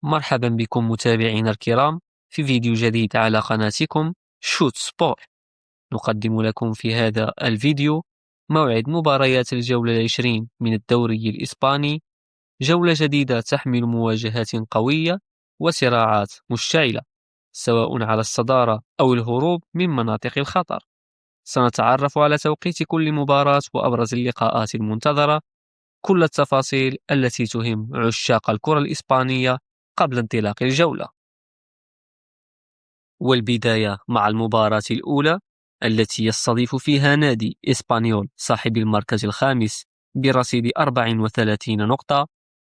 مرحبا بكم متابعينا الكرام في فيديو جديد على قناتكم شوت سبور. نقدم لكم في هذا الفيديو موعد مباريات الجولة العشرين من الدوري الإسباني، جولة جديدة تحمل مواجهات قوية وصراعات مشتعلة سواء على الصدارة أو الهروب من مناطق الخطر. سنتعرف على توقيت كل مباراة وأبرز اللقاءات المنتظرة، كل التفاصيل التي تهم عشاق الكرة الإسبانية قبل انطلاق الجولة. والبداية مع المباراة الأولى التي يستضيف فيها نادي إسبانيول صاحب المركز الخامس برصيد 34 نقطة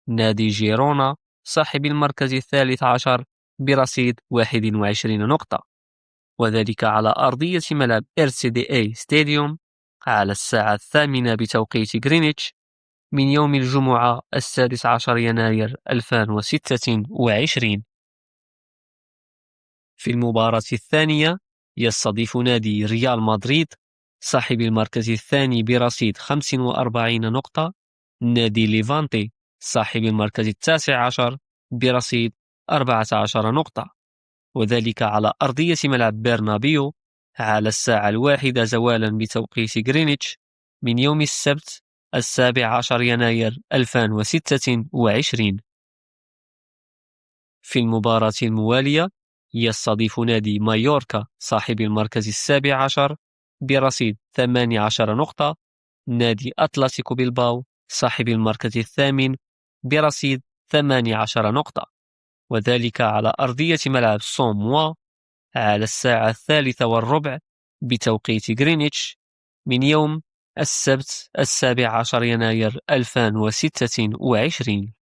نادي جيرونا صاحب المركز الثالث عشر برصيد 21 نقطة، وذلك على أرضية ملعب RCDA ستاديوم على الساعة 8 بتوقيت غرينتش من يوم الجمعة 16 يناير 2026. في المباراة الثانية يستضيف نادي ريال مدريد صاحب المركز الثاني برصيد 45 نقطة نادي ليفانتي صاحب المركز التاسع عشر برصيد 14 نقطة، وذلك على أرضية ملعب برنابيو على الساعة 1 زوالا بتوقيت غرينتش من يوم السبت 17 يناير 2026. في المباراة الموالية يستضيف نادي مايوركا صاحب المركز السابع عشر برصيد 18 نقطة نادي أتلتيكو بلباو صاحب المركز الثامن برصيد 18 نقطة، وذلك على أرضية ملعب سون موا على الساعة 3:15 بتوقيت غرينتش من يوم السبت 17 يناير 2026.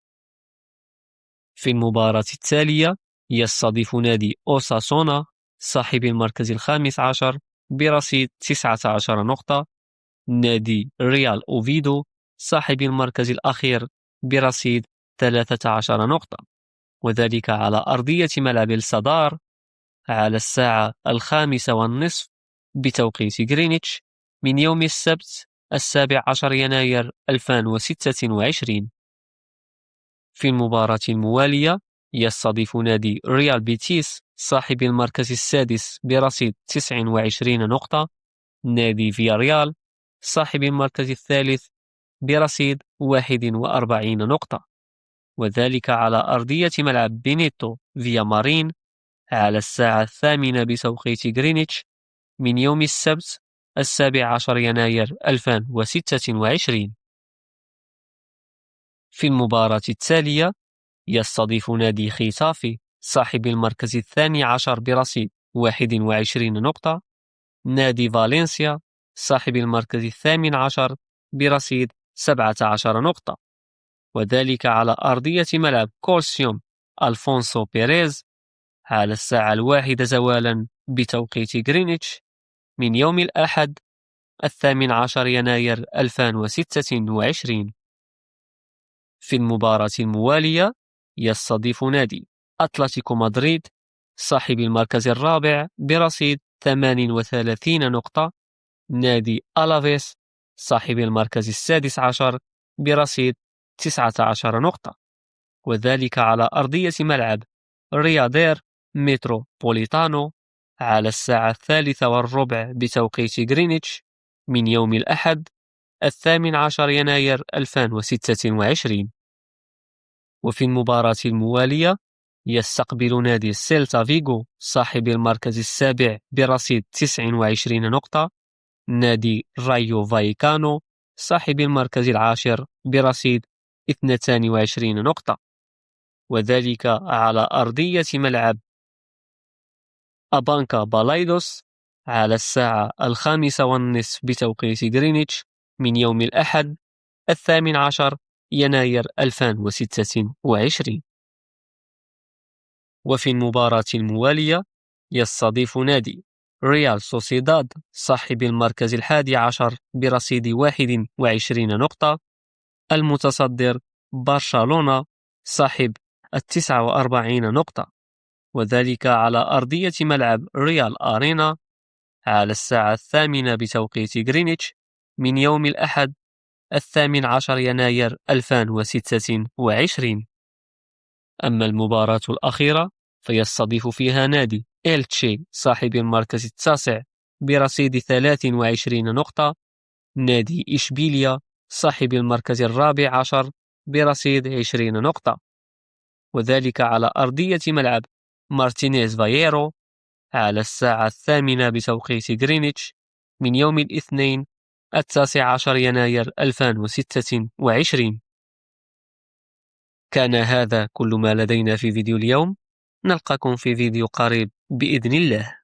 في المباراة التالية يستضيف نادي أوساسونا صاحب المركز الخامس عشر برصيد 19 نقطة نادي ريال أوفيدو صاحب المركز الأخير برصيد 13 نقطة، وذلك على أرضية ملعب الصدار على الساعة 5:30 بتوقيت غرينتش من يوم السبت 17 يناير 2026. في المباراة الموالية يستضيف نادي ريال بيتيس صاحب المركز السادس برصيد 29 نقطة نادي فياريال صاحب المركز الثالث برصيد 41 نقطة، وذلك على أرضية ملعب بينيتو فيا مارين على الساعة 8 بتوقيت غرينتش من يوم السبت 17 يناير 2026. في المباراة التالية يستضيف نادي ختافي صاحب المركز الثاني عشر برصيد 21 نقطة نادي فالنسيا صاحب المركز الثامن عشر برصيد 17 نقطة، وذلك على أرضية ملعب كولسيوم ألفونسو بيريز على الساعة 1 زوالا بتوقيت غرينتش من يوم الأحد 18 يناير 2026. في المباراة الموالية يستضيف نادي أتلتيكو مدريد صاحب المركز الرابع برصيد 38 نقطة نادي ألافيس صاحب المركز السادس عشر برصيد 19 نقطة، وذلك على أرضية ملعب ريادير متروبوليتانو على الساعة 3:15 بتوقيت غرينتش من يوم الأحد 18 يناير 2026. وفي المباراة الموالية يستقبل نادي سيلتا فيغو صاحب المركز السابع برصيد 29 نقطة نادي رايو فايكانو صاحب المركز العاشر برصيد 22 نقطة، وذلك على أرضية ملعب أبانكا بالايدوس على الساعة 5:30 بتوقيت غرينتش من يوم الأحد 18 يناير 2026. وفي المباراة الموالية يستضيف نادي ريال سوسيداد صاحب المركز الحادي عشر برصيد 21 نقطة المتصدر برشلونة صاحب 49 نقطة، وذلك على أرضية ملعب ريال أرينا على الساعة 8 بتوقيت غرينتش من يوم الأحد 18 يناير 2026. أما المباراة الأخيرة فيستضيف فيها نادي إلتشي صاحب المركز التاسع برصيد 23 نقطة نادي إشبيليا صاحب المركز الرابع عشر برصيد 20 نقطة، وذلك على أرضية ملعب مارتينيز فاييرو على الساعة 8 بتوقيت غرينتش من يوم الاثنين 19 يناير 2026. كان هذا كل ما لدينا في فيديو اليوم، نلقاكم في فيديو قريب بإذن الله.